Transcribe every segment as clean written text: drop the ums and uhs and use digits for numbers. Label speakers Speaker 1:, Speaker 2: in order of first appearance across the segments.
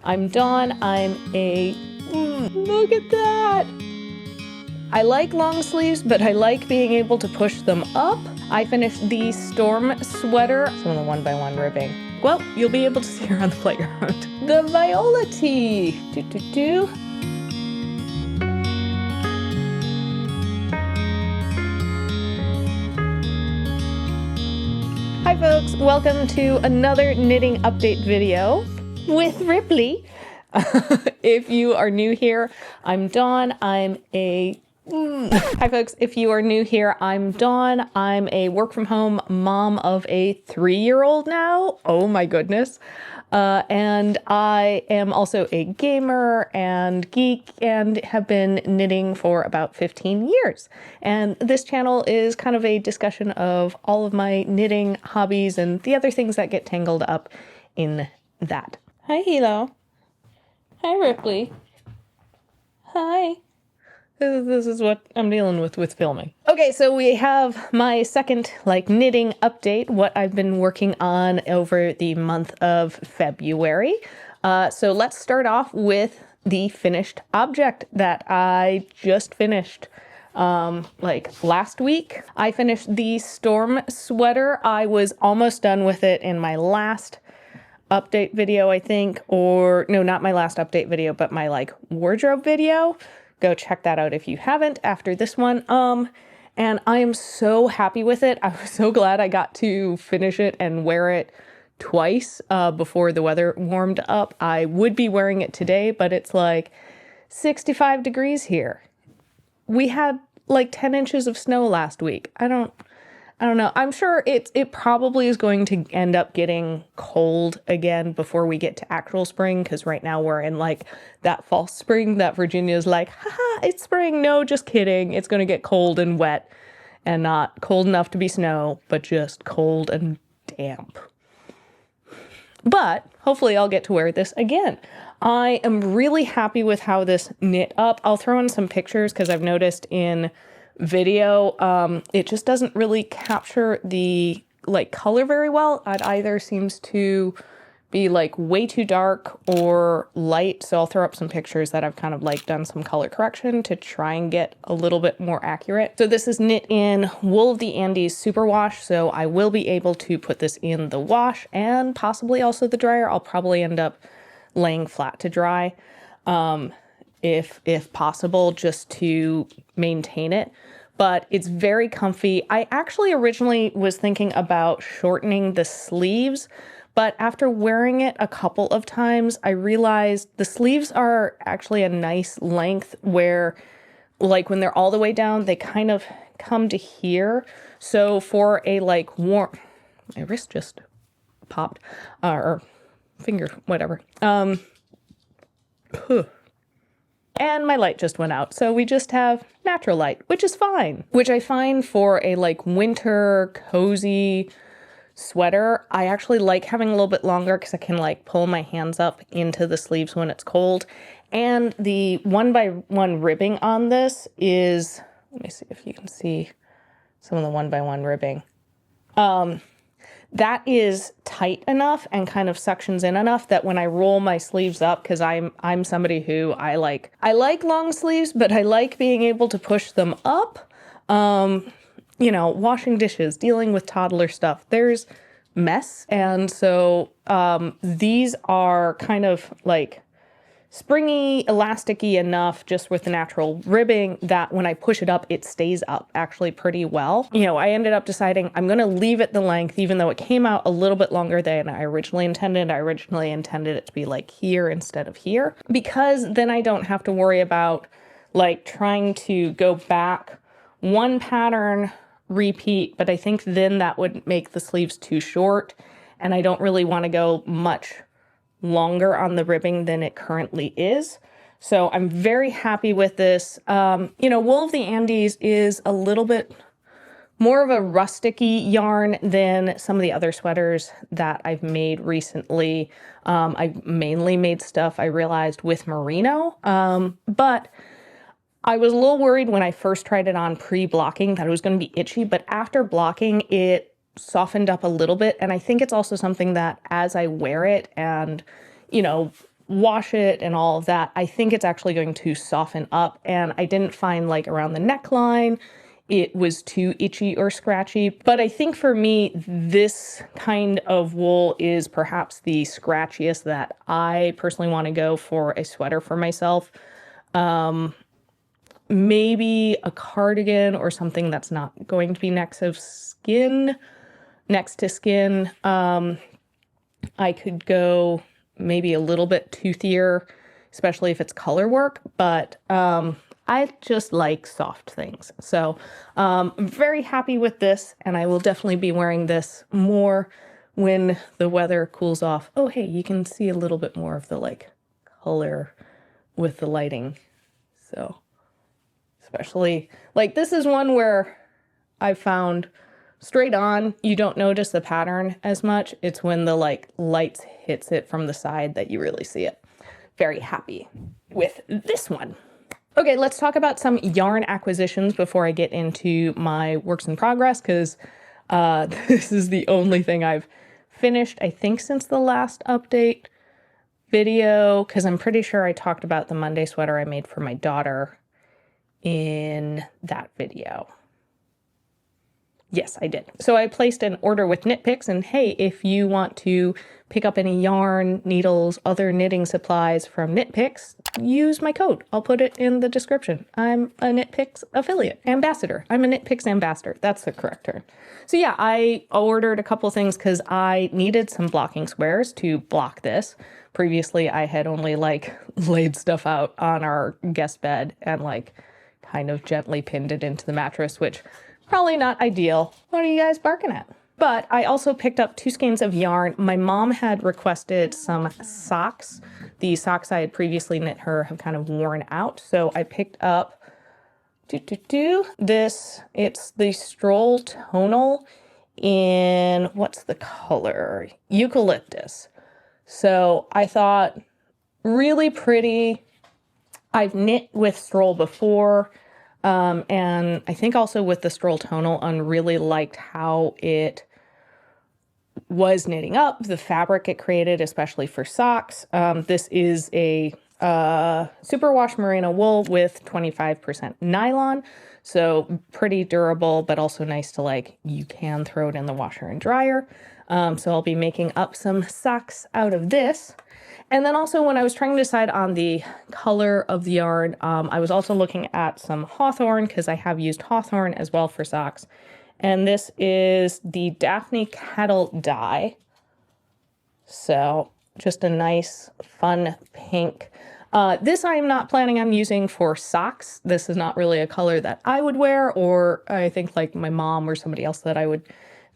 Speaker 1: I'm Dawn. Look at that! I like long sleeves, but I like being able to push them up. I finished the storm sweater, some of the one-by-one ribbing. Well, you'll be able to see her on the playground. The Viola tee! Hi folks, welcome to another knitting update video with Ripley. If you are new here, I'm Dawn. Hi folks, if you are new here, I'm Dawn. I'm a work from home mom of a 3-year-old now. Oh my goodness. And I am also a gamer and geek and have been knitting for about 15 years. And this channel is kind of a discussion of all of my knitting hobbies and the other things that get tangled up in that. Hi, Hilo. Hi, Ripley. Hi. This is what I'm dealing with filming. Okay, so we have my second knitting update, what I've been working on over the month of February. So let's start off with the finished object that I just finished last week. I finished the storm sweater. I was almost done with it in my last update video, I think, or no, not my last update video, but my wardrobe video. Go check that out if you haven't after this one. And I am so happy with it. I was so glad I got to finish it and wear it twice before the weather warmed up. I would be wearing it today, but it's 65 degrees here. We had 10 inches of snow last week. I don't know. I'm sure it probably is going to end up getting cold again before we get to actual spring, because right now we're in that false spring that Virginia's haha, it's spring. No, just kidding. It's going to get cold and wet and not cold enough to be snow, but just cold and damp. But hopefully I'll get to wear this again. I am really happy with how this knit up. I'll throw in some pictures because I've noticed in video, it just doesn't really capture the color very well. It either seems to be way too dark or light. So I'll throw up some pictures that I've kind of done some color correction to try and get a little bit more accurate. So this is knit in Wool of the Andes Superwash. So I will be able to put this in the wash and possibly also the dryer. I'll probably end up laying flat to dry, if possible, just to maintain it. But it's very comfy. I actually originally was thinking about shortening the sleeves, but after wearing it a couple of times, I realized the sleeves are actually a nice length where when they're all the way down, they kind of come to here. So for a warm, my wrist just popped, or finger, whatever. And my light just went out. So we just have natural light, which is fine. Which I find for a winter cozy sweater, I actually like having a little bit longer because I can pull my hands up into the sleeves when it's cold. And the 1x1 ribbing on this is, let me see if you can see some of the 1x1 ribbing. That is tight enough and kind of suctions in enough that when I roll my sleeves up, because I'm somebody who I like long sleeves, but I like being able to push them up. Washing dishes, dealing with toddler stuff, there's mess. And so these are kind of springy, elasticy enough just with the natural ribbing that when I push it up, it stays up actually pretty well. I ended up deciding I'm going to leave it the length, even though it came out a little bit longer than I originally intended. I originally intended it to be here instead of here, because then I don't have to worry about trying to go back one pattern, repeat, but I think then that would make the sleeves too short, and I don't really want to go much longer on the ribbing than it currently is. So I'm very happy with this. Wool of the Andes is a little bit more of a rustic-y yarn than some of the other sweaters that I've made recently. I've mainly made stuff, I realized, with merino, but I was a little worried when I first tried it on pre-blocking that it was going to be itchy, but after blocking, it softened up a little bit. And I think it's also something that as I wear it and, wash it and all of that, I think it's actually going to soften up. And I didn't find like around the neckline it was too itchy or scratchy. But I think for me, this kind of wool is perhaps the scratchiest that I personally want to go for a sweater for myself. Maybe a cardigan or something that's not going to be next to skin. I could go maybe a little bit toothier, especially if it's color work, but I just like soft things. So I'm very happy with this, and I will definitely be wearing this more when the weather cools off. Oh, hey, you can see a little bit more of the like color with the lighting. So especially like this is one where I found straight on, you don't notice the pattern as much. It's when the like lights hits it from the side that you really see it. Very happy with this one. Okay, let's talk about some yarn acquisitions before I get into my works in progress, because this is the only thing I've finished, I think, since the last update video, because I'm pretty sure I talked about the Monday sweater I made for my daughter in that video. Yes, I did. So I placed an order with Knit Picks, and hey, if you want to pick up any yarn, needles, other knitting supplies from Knit Picks, use my code. I'll put it in the description. I'm a Knit Picks affiliate, ambassador. I'm a Knit Picks ambassador. That's the correct term. So yeah, I ordered a couple things because I needed some blocking squares to block this. Previously, I had only like laid stuff out on our guest bed and like kind of gently pinned it into the mattress, which probably not ideal. What are you guys barking at? But I also picked up 2 skeins of yarn. My mom had requested some socks. The socks I had previously knit her have kind of worn out. So I picked up this. It's the Stroll Tonal in, what's the color? Eucalyptus. So I thought really pretty. I've knit with Stroll before. And I think also with the Stroll Tonal, I really liked how it was knitting up, the fabric it created, especially for socks. This is a superwash merino wool with 25% nylon, so pretty durable, but also nice to like, you can throw it in the washer and dryer. So I'll be making up some socks out of this. And then also when I was trying to decide on the color of the yarn, I was also looking at some hawthorn because I have used hawthorn as well for socks. And this is the Daphne Cattle dye. So just a nice, fun pink. This I'm not planning on using for socks. This is not really a color that I would wear, or I think like my mom or somebody else that I would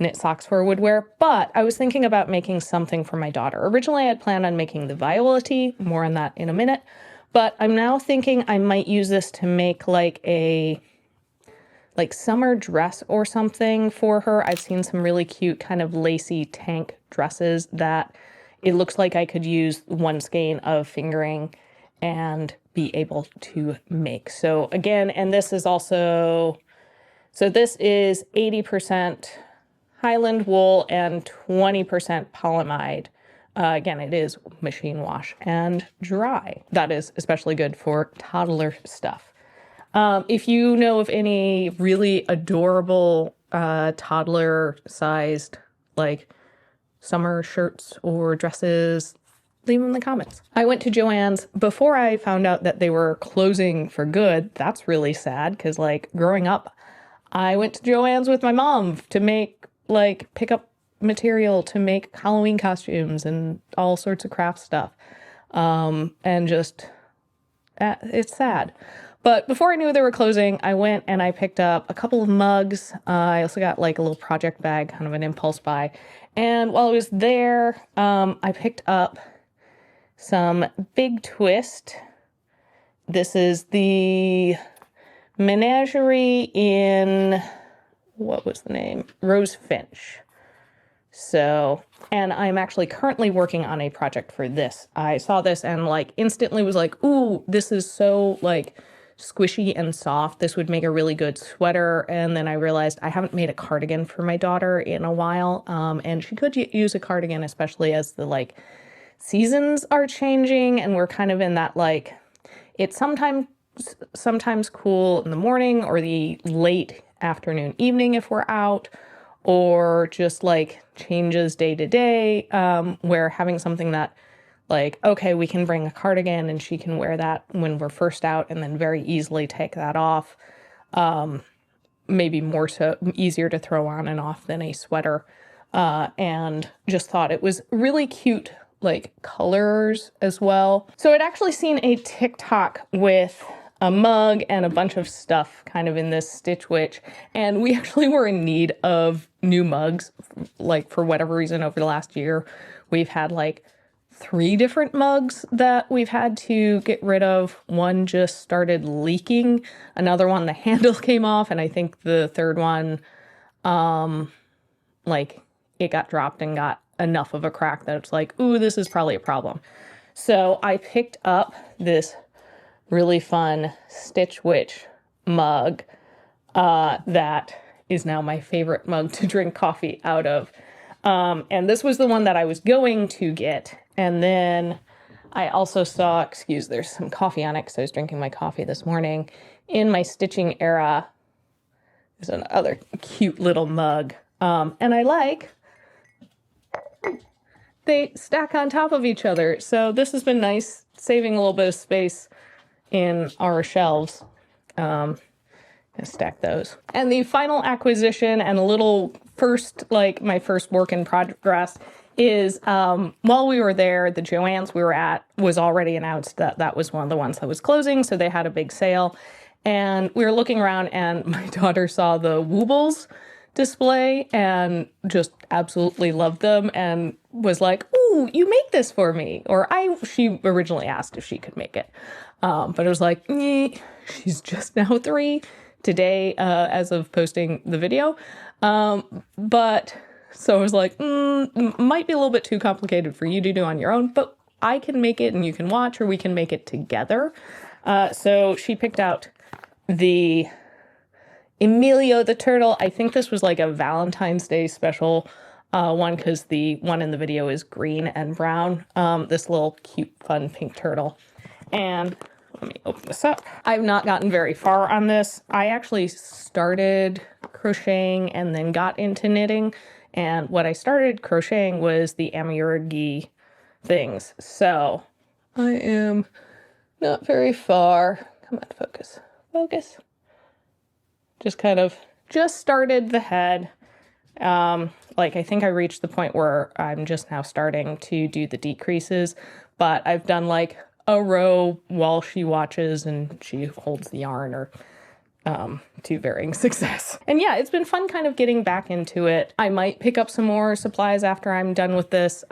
Speaker 1: knit socks for would wear, but I was thinking about making something for my daughter. Originally, I had planned on making the Violet, more on that in a minute, but I'm now thinking I might use this to make like a summer dress or something for her. I've seen some really cute kind of lacy tank dresses that it looks like I could use one skein of fingering and be able to make. So again, and this is also, so this is 80% Highland wool and 20% polyamide. Again, it is machine wash and dry. That is especially good for toddler stuff. If you know of any really adorable toddler-sized like summer shirts or dresses, leave them in the comments. I went to Joann's before I found out that they were closing for good. That's really sad because like growing up, I went to Joann's with my mom to pick up material to make Halloween costumes and all sorts of craft stuff. And just, it's sad. But before I knew they were closing, I went and I picked up a couple of mugs. I also got like a little project bag, kind of an impulse buy. And while I was there, I picked up some Big Twist. This is the Menagerie in, what was the name? Rose Finch. So, and I'm actually currently working on a project for this. I saw this and like instantly was like, ooh, this is so like squishy and soft. This would make a really good sweater. And then I realized I haven't made a cardigan for my daughter in a while. And she could use a cardigan, especially as the like seasons are changing and we're kind of in that like, it's sometimes cool in the morning or the late afternoon, evening if we're out, or just like changes day to day, where having something that like, okay, we can bring a cardigan and she can wear that when we're first out and then very easily take that off. Maybe more so easier to throw on and off than a sweater. And just thought it was really cute, like colors as well. So I'd actually seen a TikTok with a mug and a bunch of stuff kind of in this Stitch Witch. And we actually were in need of new mugs, like for whatever reason over the last year. We've had like 3 different mugs that we've had to get rid of. One just started leaking. Another one, the handle came off. And I think the third one, like it got dropped and got enough of a crack that it's like, ooh, this is probably a problem. So I picked up this really fun Stitch Witch mug that is now my favorite mug to drink coffee out of. And this was the one that I was going to get. And then I also saw, there's some coffee on it because I was drinking my coffee this morning. In my stitching era, there's another cute little mug. And I like, they stack on top of each other. So this has been nice, saving a little bit of space in our shelves. Stack those. And the final acquisition and a little first, like my first work in progress is, while we were there, the Joann's we were at was already announced that that was one of the ones that was closing. So they had a big sale and we were looking around and my daughter saw the Woobles display and just absolutely loved them and was like, ooh, you make this for me. Or she originally asked if she could make it. But it was like, she's just now 3 today, as of posting the video. But so I was like, might be a little bit too complicated for you to do on your own, but I can make it and you can watch, or we can make it together. So she picked out the Emilio the turtle. I think this was like a Valentine's Day special one because the one in the video is green and brown. This little cute, fun pink turtle. And let me open this up. I've not gotten very far on this. I actually started crocheting and then got into knitting. And what I started crocheting was the Amuragi things. So I am not very far. Come on, focus. Focus. Just started the head. Like I think I reached the point where I'm just now starting to do the decreases, but I've done like a row while she watches and she holds the yarn, or to varying success. And yeah, it's been fun kind of getting back into it. I might pick up some more supplies after I'm done with this,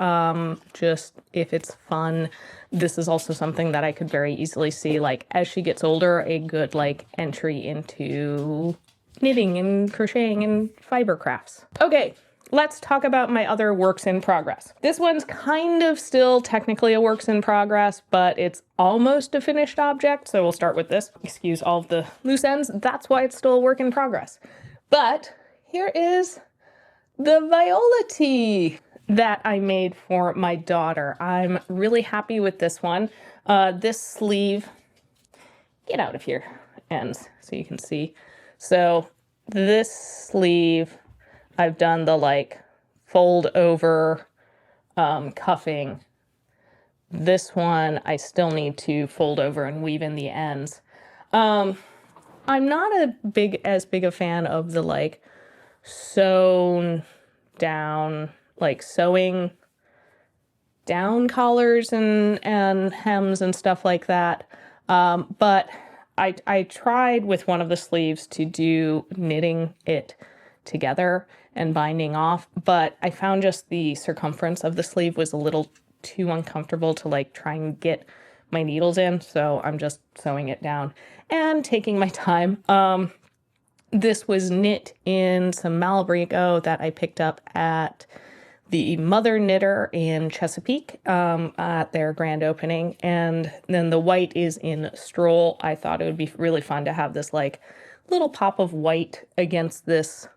Speaker 1: just if it's fun. This is also something that I could very easily see, like as she gets older, a good like entry into knitting and crocheting and fiber crafts. Okay, let's talk about my other works in progress. This one's kind of still technically a works in progress, but it's almost a finished object. So we'll start with this. Excuse all of the loose ends. That's why it's still a work in progress. But here is the Viola tee that I made for my daughter. I'm really happy with this one. This sleeve, get out of here, ends so you can see. So this sleeve, I've done the like fold over cuffing. This one, I still need to fold over and weave in the ends. I'm not as big a fan of the like sewn down, like sewing down collars and hems and stuff like that. But I tried with one of the sleeves to do knitting it together and binding off, but I found just the circumference of the sleeve was a little too uncomfortable to like try and get my needles in, so I'm just sewing it down and taking my time. This was knit in some Malabrigo that I picked up at the Mother Knitter in Chesapeake at their grand opening. And then the white is in Stroll. I thought it would be really fun to have this like little pop of white against this,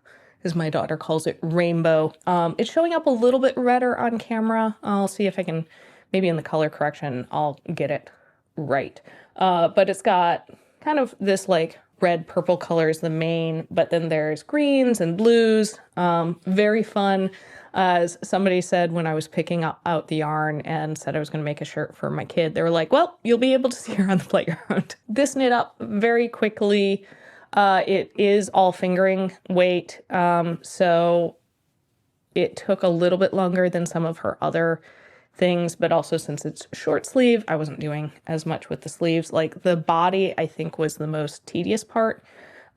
Speaker 1: as my daughter calls it, rainbow. It's showing up a little bit redder on camera. I'll see if I can maybe in the color correction, I'll get it right. But it's got kind of this like red, purple color is the main, but then there's greens and blues. Very fun. As somebody said when I was picking out the yarn and said I was going to make a shirt for my kid, they were like, well, you'll be able to see her on the playground. This knit up very quickly. It is all fingering weight. So it took a little bit longer than some of her other things, but also since it's short sleeve, I wasn't doing as much with the sleeves. Like the body, I think, was the most tedious part.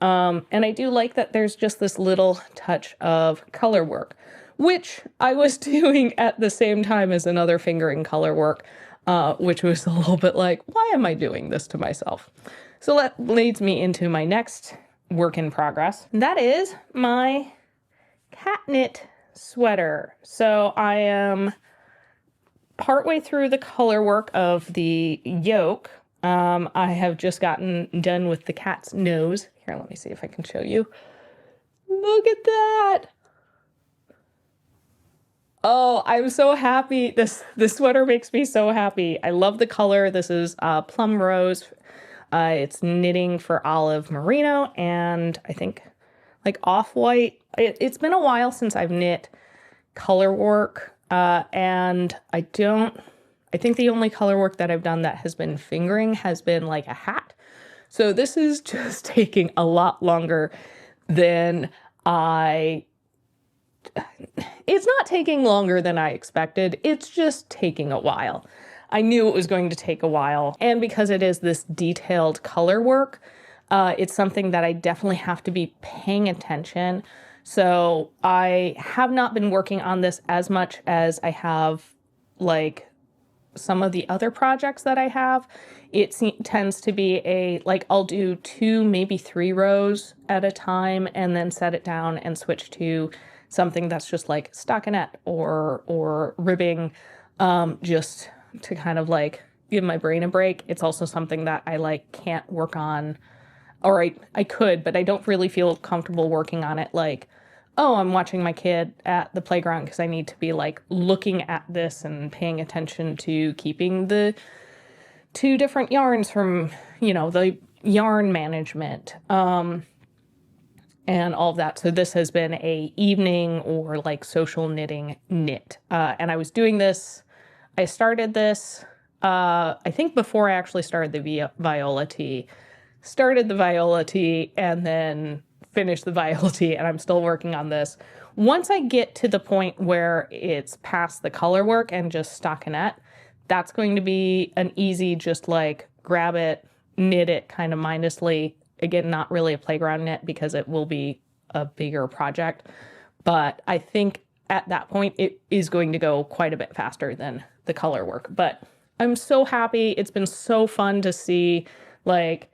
Speaker 1: And I do like that there's just this little touch of color work, which I was doing at the same time as another fingering color work, which was a little bit like, why am I doing this to myself? So that leads me into my next work in progress. And that is my CatKnit sweater. So I am partway through the color work of the yoke. I have just gotten done with the cat's nose. Here, let me see if I can show you. Look at that. Oh, I'm so happy. This sweater makes me so happy. I love the color. This is plum rose. It's knitting for olive merino and I think like off-white. It's been a while since I've knit color work. And I think the only color work that I've done that has been fingering has been like a hat. So this is just taking a lot longer than it's not taking longer than I expected. It's just taking a while. I knew it was going to take a while. And because it is this detailed color work, it's something that I definitely have to be paying attention. So I have not been working on this as much as I have like some of the other projects that I have. It tends to be I'll do 2, maybe 3 rows at a time and then set it down and switch to something that's just like stockinette or ribbing, just to kind of like give my brain a break. It's also something that I like can't work on, or I could, but I don't really feel comfortable working on it like, oh, I'm watching my kid at the playground, because I need to be like looking at this and paying attention to keeping the 2 different yarns from, the yarn management, and all of that. So this has been a evening or like social knitting knit. And I was doing this, I started this, I think before I actually started the Viola tee, and then finished the Viola tee, and I'm still working on this. Once I get to the point where it's past the color work and just stockinette, that's going to be an easy, just like grab it, knit it kind of mindlessly. Again, not really a playground knit because it will be a bigger project. But I think at that point, it is going to go quite a bit faster than the color work. But I'm so happy. It's been so fun to see, like,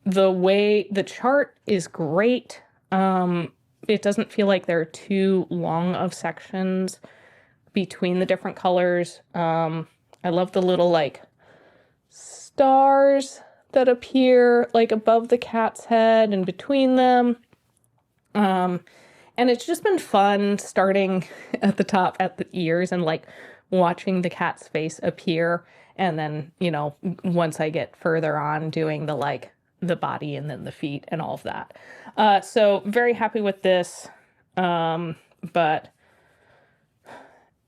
Speaker 1: the way the chart is great. It doesn't feel like there are too long of sections between the different colors. I love the little like stars that appear like above the cat's head and between them. And it's just been fun starting at the top at the ears and like watching the cat's face appear. And then, once I get further on, doing the body and then the feet and all of that. So very happy with this. But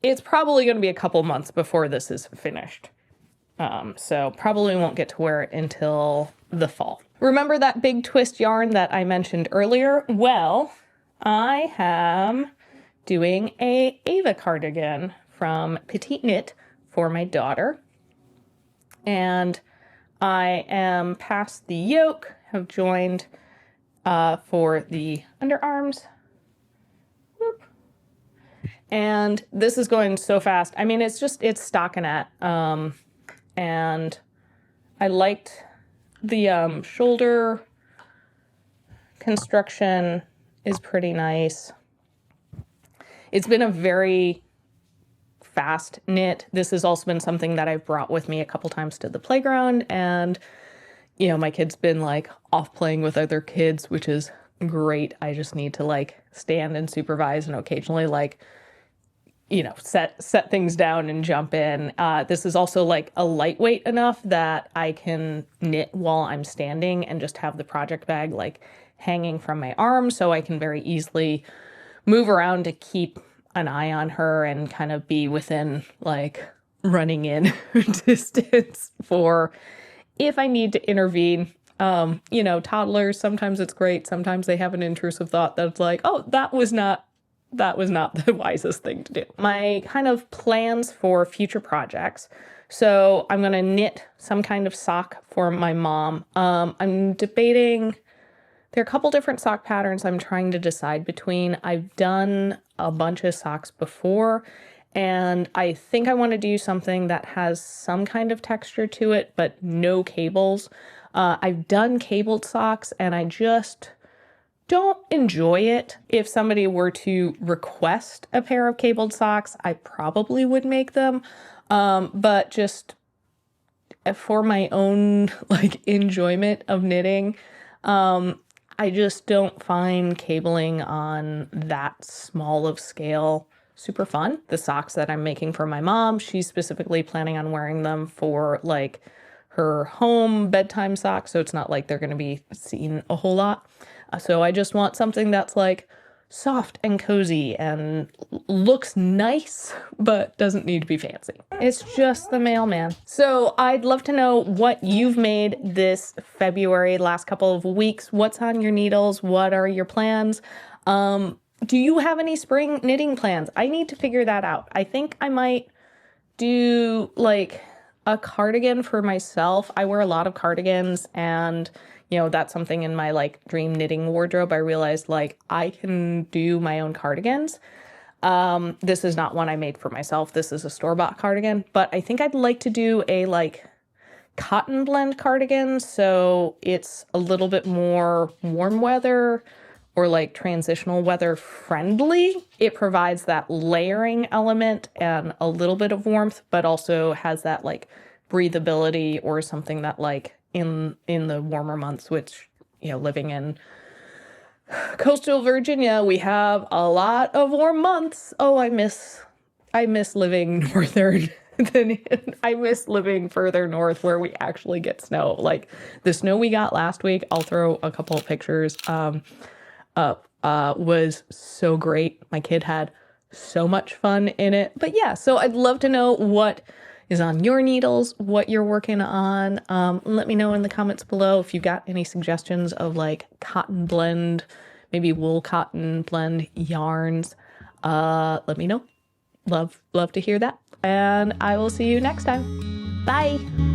Speaker 1: it's probably going to be a couple months before this is finished. So probably won't get to wear it until the fall. Remember that big twist yarn that I mentioned earlier? Well, I am doing a Ava cardigan from Petite Knit for my daughter. And I am past the yoke, have joined for the underarms. Whoop. And this is going so fast. I mean, it's stockinette. And I liked the shoulder construction is pretty nice. It's been a very fast knit. This has also been something that I've brought with me a couple times to the playground, and my kid's been like off playing with other kids, which is great. I just need to like stand and supervise and occasionally like set things down and jump in. This is also like a lightweight enough that I can knit while I'm standing and just have the project bag like hanging from my arm, so I can very easily move around to keep an eye on her and kind of be within like running in distance for if I need to intervene. Toddlers, sometimes it's great. Sometimes they have an intrusive thought that's like, oh, that was not the wisest thing to do. My kind of plans for future projects. So I'm going to knit some kind of sock for my mom. I'm debating, there are a couple different sock patterns I'm trying to decide between. I've done a bunch of socks before, and I think I want to do something that has some kind of texture to it, but no cables. I've done cabled socks, and I just don't enjoy it. If somebody were to request a pair of cabled socks, I probably would make them. But just for my own like enjoyment of knitting, I just don't find cabling on that small of scale super fun. The socks that I'm making for my mom, she's specifically planning on wearing them for like her home bedtime socks, so it's not like they're going to be seen a whole lot. So I just want something that's like soft and cozy and looks nice, but doesn't need to be fancy. It's just the mailman. So I'd love to know what you've made this February, last couple of weeks. What's on your needles? What are your plans? Do you have any spring knitting plans? I need to figure that out. I think I might do like a cardigan for myself. I wear a lot of cardigans, and that's something in my like dream knitting wardrobe. I realized like I can do my own cardigans. This is not one I made for myself. This is a store-bought cardigan, but I think I'd like to do a like cotton blend cardigan. So it's a little bit more warm weather or like transitional weather friendly. It provides that layering element and a little bit of warmth, but also has that like breathability or something that like in the warmer months, which, living in coastal Virginia, we have a lot of warm months. Oh, I miss living northern. I miss living further north where we actually get snow. Like the snow we got last week, I'll throw a couple of pictures up, was so great. My kid had so much fun in it. But yeah, so I'd love to know what is on your needles, what you're working on. Let me know in the comments below if you got any suggestions of like cotton blend, maybe wool cotton blend yarns. Let me know. Love to hear that. And I will see you next time. Bye.